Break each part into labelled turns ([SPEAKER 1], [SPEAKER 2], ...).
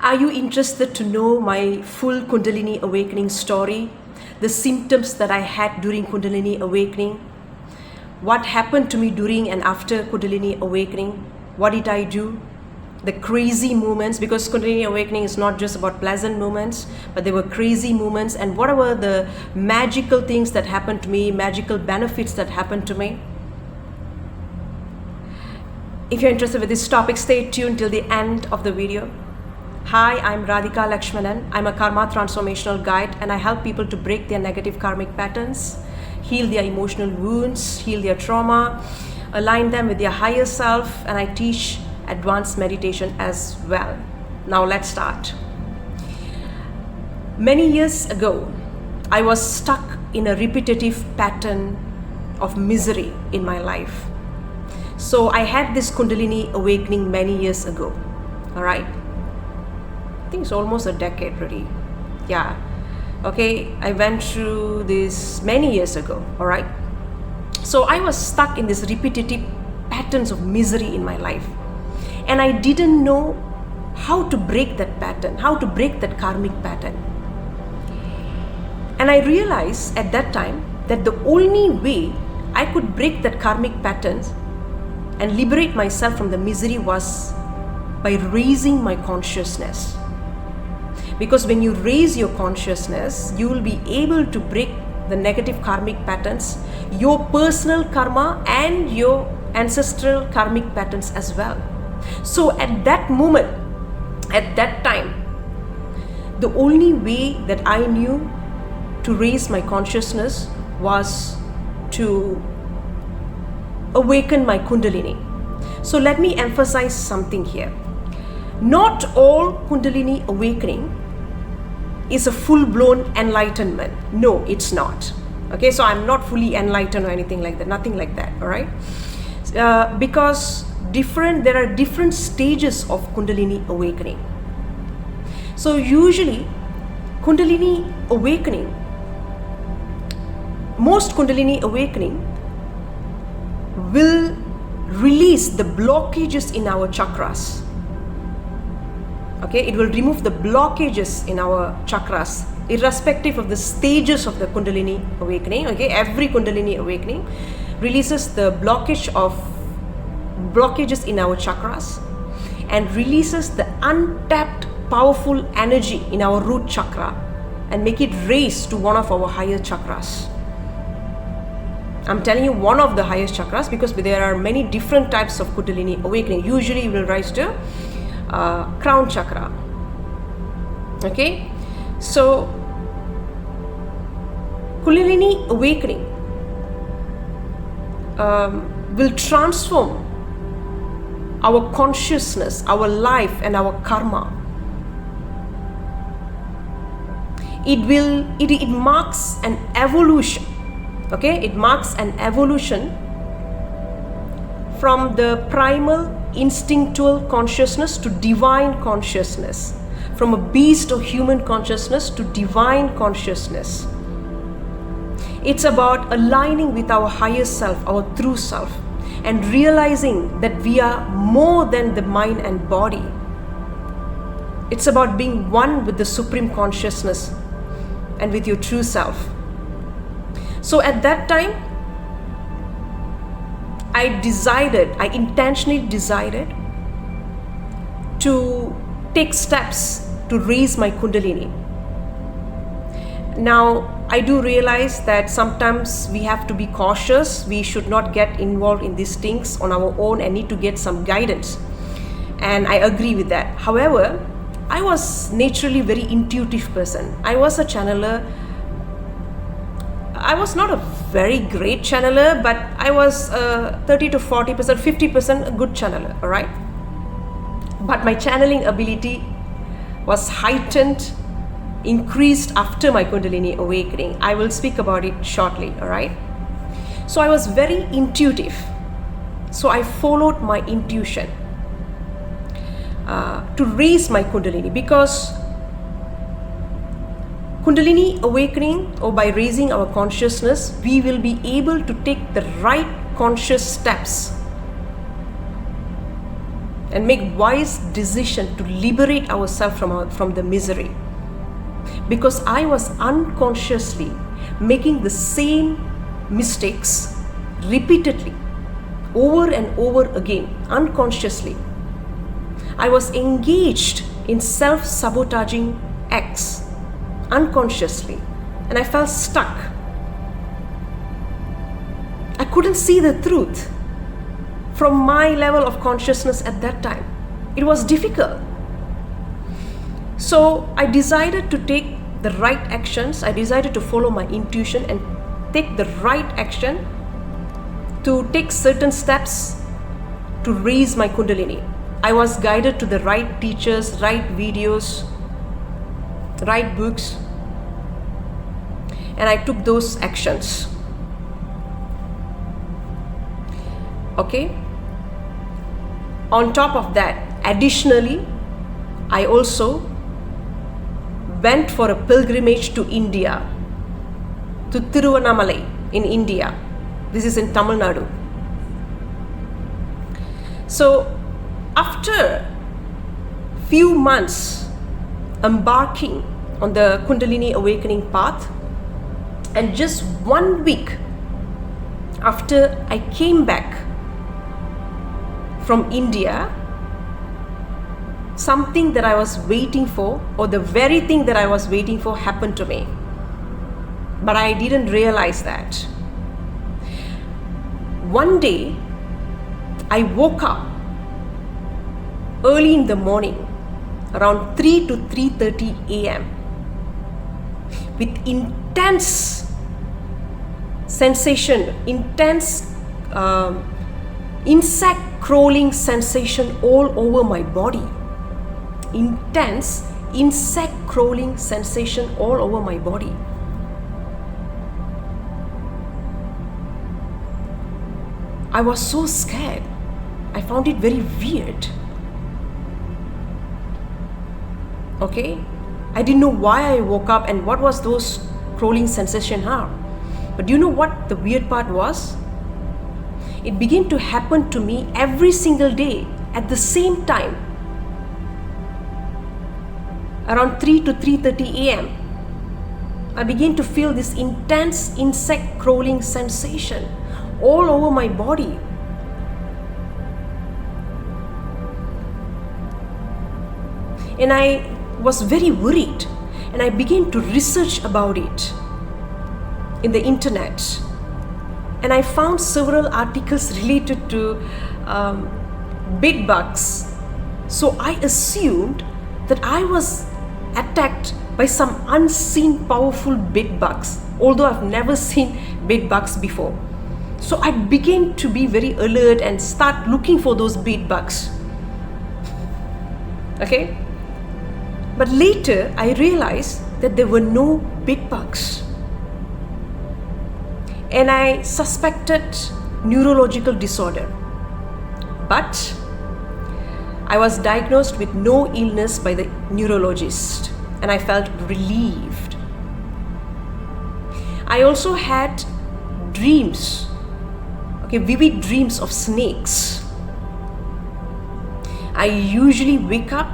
[SPEAKER 1] Are you interested to know my full Kundalini awakening story? The symptoms that I had during Kundalini awakening? What happened to me during and after Kundalini awakening? What did I do? The crazy moments, because Kundalini awakening is not just about pleasant moments, but there were crazy moments. And what were the magical things that happened to me, magical benefits that happened to me? If you're interested with this topic, stay tuned till the end of the video. Hi, I'm Radhika Lakshmanan. I'm a karma transformational guide, and I help people to break their negative karmic patterns, heal their emotional wounds, heal their trauma, align them with their higher self, and I teach advanced meditation as well. Now let's start. Many years ago, I was stuck in a repetitive pattern of misery in my life. So I had this Kundalini awakening many years ago, all right? I think it's almost a decade already. Yeah. Okay, I went through this many years ago, all right? So I was stuck in this repetitive patterns of misery in my life. And I didn't know how to break that pattern, how to break that karmic pattern. And I realized at that time that the only way I could break that karmic patterns and liberate myself from the misery was by raising my consciousness. Because when you raise your consciousness, you will be able to break the negative karmic patterns, your personal karma and your ancestral karmic patterns as well. So at that moment, at that time, the only way that I knew to raise my consciousness was to awaken my Kundalini. So let me emphasize something here. Not all Kundalini awakening is a full-blown enlightenment. No, it's not. Okay, so I'm not fully enlightened or anything like that, nothing like that, all right? Because there are different stages of Kundalini awakening. So usually, Kundalini awakening, most Kundalini awakening will release the blockages in our chakras. Okay, it will remove the blockages in our chakras, irrespective of the stages of the Kundalini awakening. Okay, every Kundalini awakening releases the blockages in our chakras and releases the untapped powerful energy in our root chakra and make it raise to one of our higher chakras. I'm telling you one of the highest chakras because there are many different types of Kundalini awakening. Usually it will rise to crown chakra. Okay, so Kundalini awakening will transform our consciousness, our life, and our karma. It marks an evolution. Okay, it marks an evolution from the primal instinctual consciousness to divine consciousness, from a beast or human consciousness to divine consciousness. It's about aligning with our higher self, our true self, and realizing that we are more than the mind and body. It's about being one with the supreme consciousness and with your true self. So at that time, I intentionally decided to take steps to raise my Kundalini. Now, I do realize that sometimes we have to be cautious. We should not get involved in these things on our own and need to get some guidance. And I agree with that. However, I was naturally a very intuitive person. I was a channeler. I was not a very great channeler, but I was 30 to 40%, 50% a good channeler, all right? But my channeling ability was heightened, increased after my Kundalini awakening. I will speak about it shortly, all right? So I was very intuitive. So I followed my intuition to raise my Kundalini, because Kundalini awakening, or by raising our consciousness, we will be able to take the right conscious steps and make wise decision to liberate ourselves from the misery. Because I was unconsciously making the same mistakes repeatedly, over and over again, unconsciously. I was engaged in self-sabotaging acts unconsciously, and I felt stuck. I couldn't see the truth from my level of consciousness at that time. It was difficult. So I decided to take the right actions. I decided to follow my intuition and take the right action, to take certain steps to raise my Kundalini. I was guided to the right teachers, right videos, right books, and I took those actions. Okay? On top of that, additionally, I also went for a pilgrimage to India, to Tiruvannamalai in India. This is in Tamil Nadu. So after few months embarking on the Kundalini awakening path, and just 1 week after I came back from India, something that I was waiting for, or the very thing that I was waiting for, happened to me. But I didn't realize that. One day, I woke up early in the morning, around 3 to 3:30 a.m. with intense sensation, intense insect crawling sensation all over my body. Intense insect crawling sensation all over my body. I was so scared. I found it very weird. Okay? I didn't know why I woke up and what was those crawling sensation are. But do you know what the weird part was? It began to happen to me every single day at the same time. Around 3 to 3:30 a.m. I began to feel this intense insect crawling sensation all over my body. And I was very worried, and I began to research about it in the internet. And I found several articles related to bed bugs. So I assumed that I was attacked by some unseen powerful bed bugs, although I've never seen bed bugs before. So I began to be very alert and start looking for those bed bugs. Okay? But later I realized that there were no bed bugs. And I suspected neurological disorder. But I was diagnosed with no illness by the neurologist, and I felt relieved. I also had dreams, vivid dreams of snakes. I usually wake up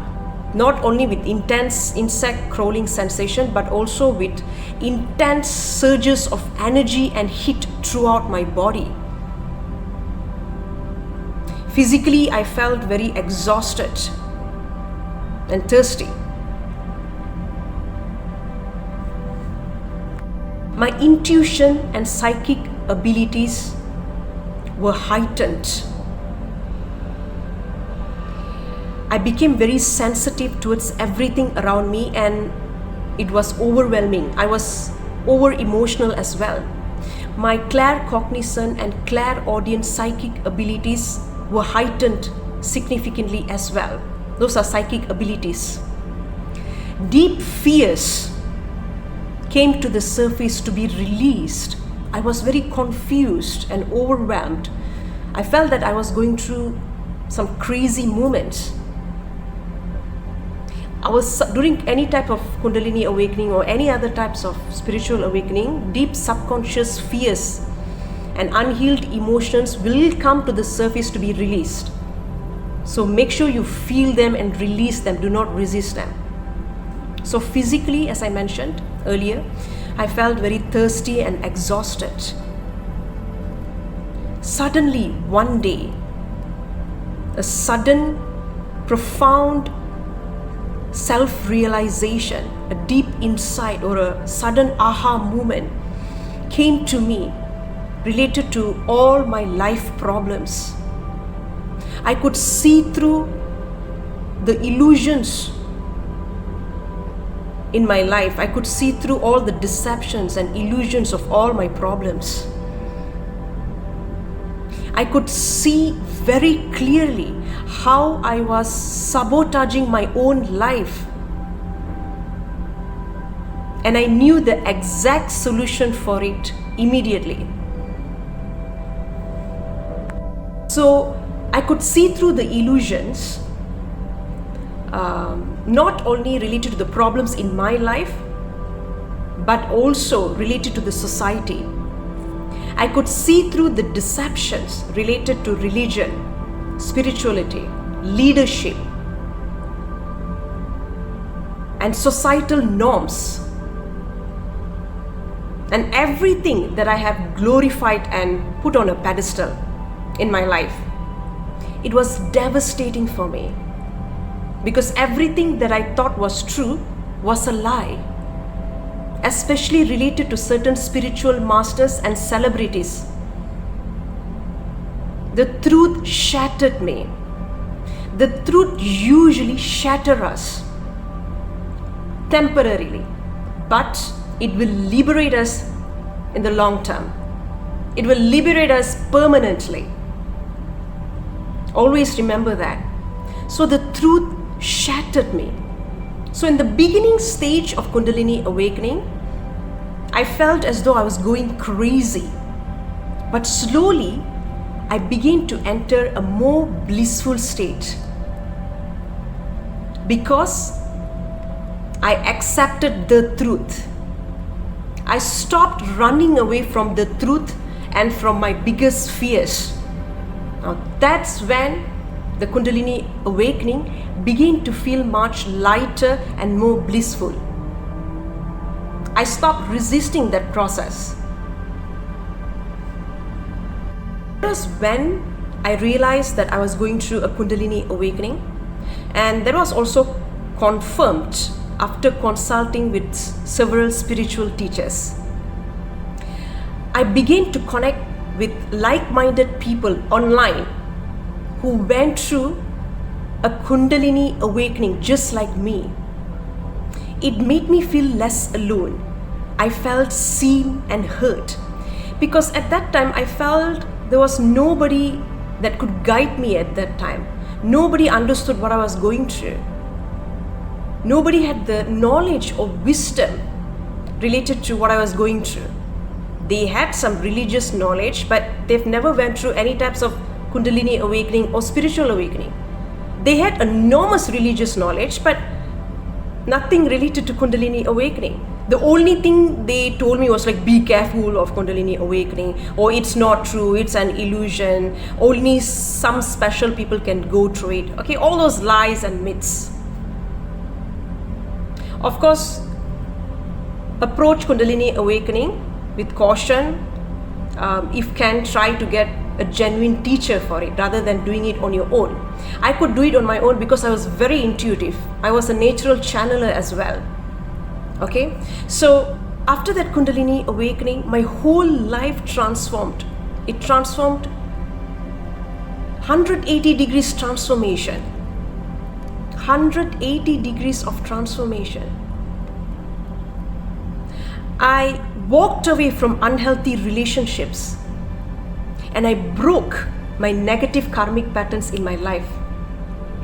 [SPEAKER 1] not only with intense insect crawling sensation, but also with intense surges of energy and heat throughout my body. Physically, I felt very exhausted and thirsty. My intuition and psychic abilities were heightened. I became very sensitive towards everything around me, and it was overwhelming. I was over emotional as well. My claircognizant and clairaudient psychic abilities were heightened significantly as well. Those are psychic abilities. Deep fears came to the surface to be released. I was very confused and overwhelmed. I felt that I was going through some crazy moments. During any type of Kundalini awakening or any other types of spiritual awakening, deep subconscious fears and unhealed emotions will come to the surface to be released. So make sure you feel them and release them. Do not resist them. So physically, as I mentioned earlier, I felt very thirsty and exhausted. Suddenly, one day, a sudden, profound self-realization, a deep insight or a sudden aha moment came to me related to all my life problems. I could see through the illusions in my life. I could see through all the deceptions and illusions of all my problems. I could see very clearly how I was sabotaging my own life. And I knew the exact solution for it immediately. So I could see through the illusions, not only related to the problems in my life, but also related to the society. I could see through the deceptions related to religion, spirituality, leadership, and societal norms, and everything that I have glorified and put on a pedestal in my life. It was devastating for me because everything that I thought was true was a lie, especially related to certain spiritual masters and celebrities. The truth shattered me. The truth usually shatters us temporarily, but it will liberate us in the long term. It will liberate us permanently. Always remember that. So the truth shattered me. So in the beginning stage of Kundalini awakening, I felt as though I was going crazy. But slowly, I began to enter a more blissful state because I accepted the truth. I stopped running away from the truth and from my biggest fears. Now that's when the Kundalini awakening began to feel much lighter and more blissful. I stopped resisting that process. It was when I realized that I was going through a Kundalini awakening, and that was also confirmed after consulting with several spiritual teachers. I began to connect with like-minded people online who went through a Kundalini awakening just like me. It made me feel less alone. I felt seen and heard because at that time I felt there was nobody that could guide me at that time. Nobody understood what I was going through. Nobody had the knowledge or wisdom related to what I was going through. They had some religious knowledge, but they've never went through any types of Kundalini awakening or spiritual awakening. They had enormous religious knowledge, but nothing related to Kundalini awakening. The only thing they told me was like, be careful of Kundalini awakening, or it's not true, it's an illusion, only some special people can go through it. Okay, all those lies and myths. Of course, approach Kundalini awakening with caution. If can, try to get a genuine teacher for it rather than doing it on your own. I could do it on my own because I was very intuitive. I was a natural channeler as well. Okay, so after that Kundalini awakening, my whole life transformed. It transformed 180 degrees transformation. 180 degrees of transformation. I walked away from unhealthy relationships and I broke my negative karmic patterns in my life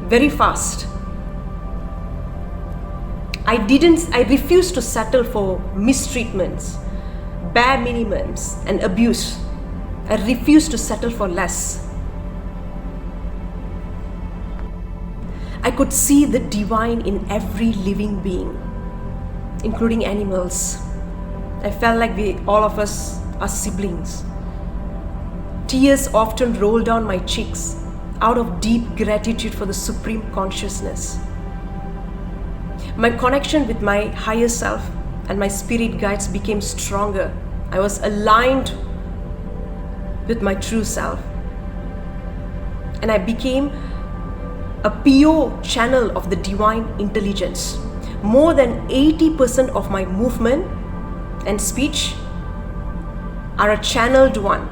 [SPEAKER 1] very fast. I refused to settle for mistreatments, bare minimums, and abuse. I refused to settle for less. I could see the divine in every living being, including animals. I felt like all of us are siblings. Tears often rolled down my cheeks. out of deep gratitude for the Supreme Consciousness. My connection with my higher self and my spirit guides became stronger. I was aligned with my true self. And I became a pure channel of the divine intelligence. More than 80% of my movement and speech are a channeled one.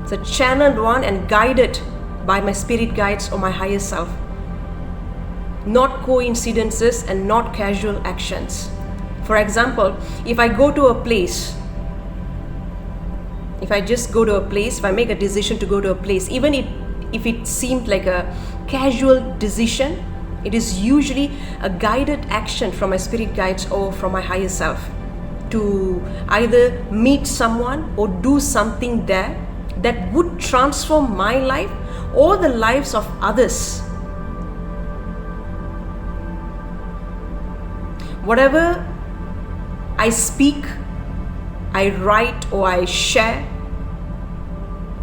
[SPEAKER 1] It's a channeled one and guided by my spirit guides or my higher self. Not coincidences and not casual actions. For example, if I go to a place, if I just go to a place, if I make a decision to go to a place, even if it seemed like a casual decision, it is usually a guided action from my spirit guides or from my higher self to either meet someone or do something there that would transform my life or the lives of others. Whatever I speak, I write or I share,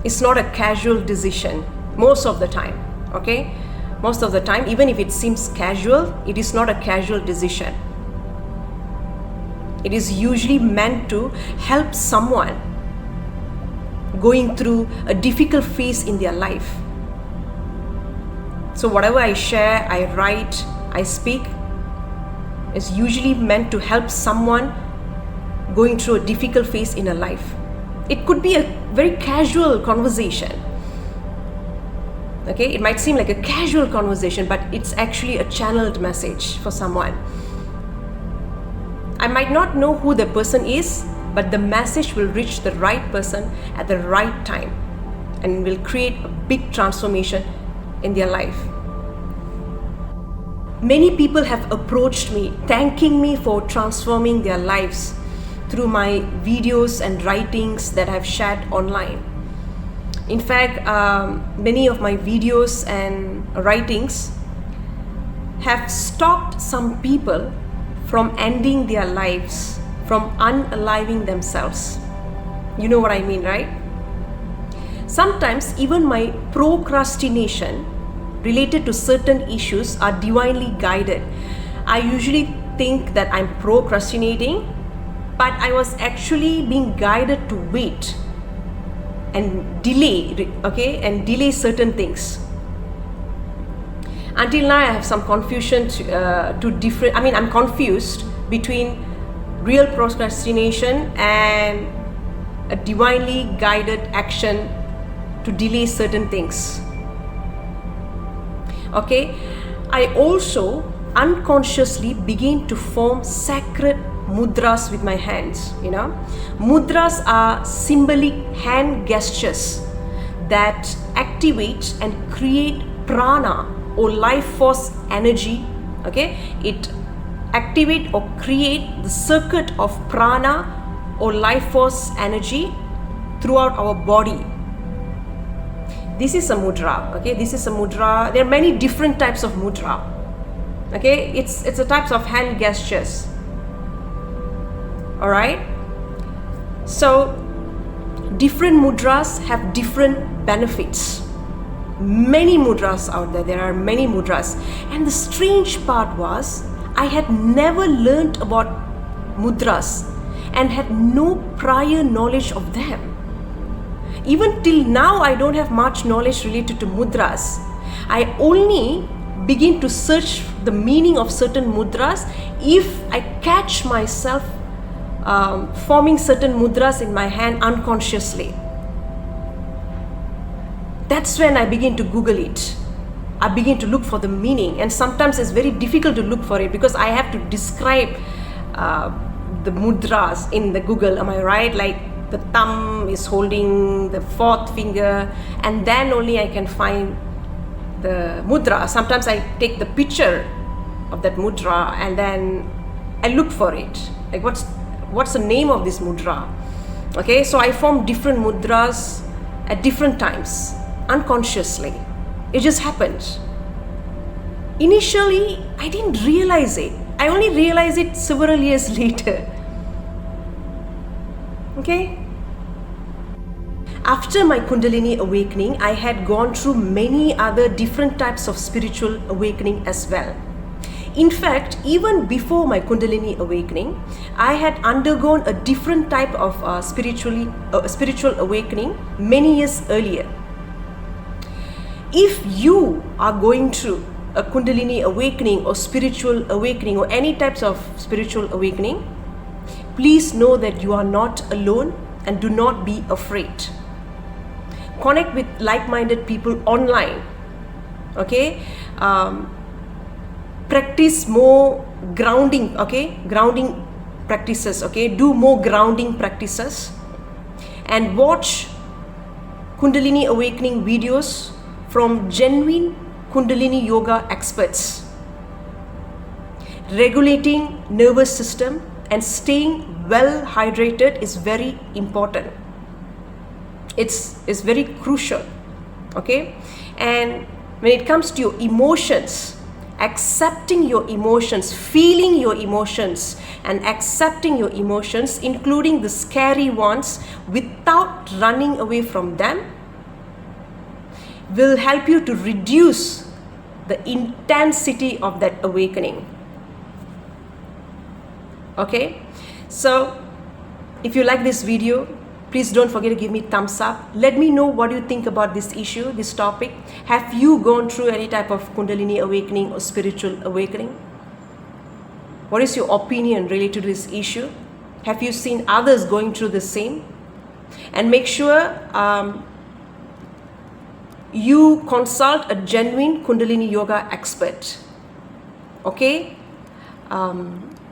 [SPEAKER 1] it's not a casual decision most of the time, okay? Most of the time, even if it seems casual, it is not a casual decision. It is usually meant to help someone going through a difficult phase in their life. So whatever I share, I write, I speak, is usually meant to help someone going through a difficult phase in a life. It could be a very casual conversation. Okay, it might seem like a casual conversation, but it's actually a channeled message for someone. I might not know who the person is, but the message will reach the right person at the right time and will create a big transformation in their life. Many people have approached me, thanking me for transforming their lives through my videos and writings that I've shared online. In fact, many of my videos and writings have stopped some people from ending their lives, from unaliving themselves. You know what I mean, right? Sometimes even my procrastination related to certain issues are divinely guided. I usually think that I'm procrastinating, but I was actually being guided to wait and delay, okay, and delay certain things. Until now, I have some confusion I'm confused between real procrastination and a divinely guided action to delay certain things. Okay, I also unconsciously begin to form sacred mudras with my hands. Mudras are symbolic hand gestures that activate and create prana or life force energy. Okay, it activate or create the circuit of prana or life force energy throughout our body. This is a mudra. Okay, this is a mudra. There are many different types of mudra. Okay, it's a types of hand gestures. All right. So different mudras have different benefits. Many mudras out there. There are many mudras. And the strange part was, I had never learned about mudras and had no prior knowledge of them. Even till now, I don't have much knowledge related to mudras. I only begin to search the meaning of certain mudras if I catch myself forming certain mudras in my hand unconsciously. That's when I begin to Google it. I begin to look for the meaning, and sometimes it's very difficult to look for it because I have to describe the mudras in the Google. Am I right? Like the thumb is holding the fourth finger, and then only I can find the mudra. Sometimes I take the picture of that mudra and then I look for it. Like what's the name of this mudra? Okay, so I form different mudras at different times, unconsciously. It just happened. Initially, I didn't realize it. I only realized it several years later. Okay? After my Kundalini awakening, I had gone through many other different types of spiritual awakening as well. In fact, even before my Kundalini awakening, I had undergone a different type of spiritual awakening many years earlier. If you are going through a Kundalini awakening or spiritual awakening or any types of spiritual awakening, please know that you are not alone and do not be afraid. Connect with like-minded people online. Okay, practice more grounding. Okay, grounding practices. Okay, do more grounding practices, and watch Kundalini awakening videos from genuine Kundalini yoga experts. Regulating nervous system and staying well hydrated is very important. It's very crucial. Okay, and when it comes to your emotions, accepting your emotions, feeling your emotions and accepting your emotions, including the scary ones, without running away from them, will help you to reduce the intensity of that awakening. Okay, so if you like this video, please don't forget to give me thumbs up. Let me know what you think about this issue, this topic. Have you gone through any type of Kundalini awakening or spiritual awakening? What is your opinion related to this issue? Have you seen others going through the same? And make sure you consult a genuine Kundalini yoga expert. Okay?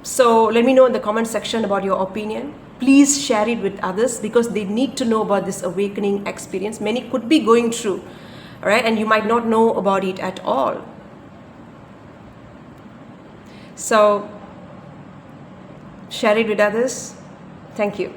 [SPEAKER 1] So let me know in the comment section about your opinion. Please share it with others because they need to know about this awakening experience. Many could be going through, all right, and you might not know about it at all. So share it with others. Thank you.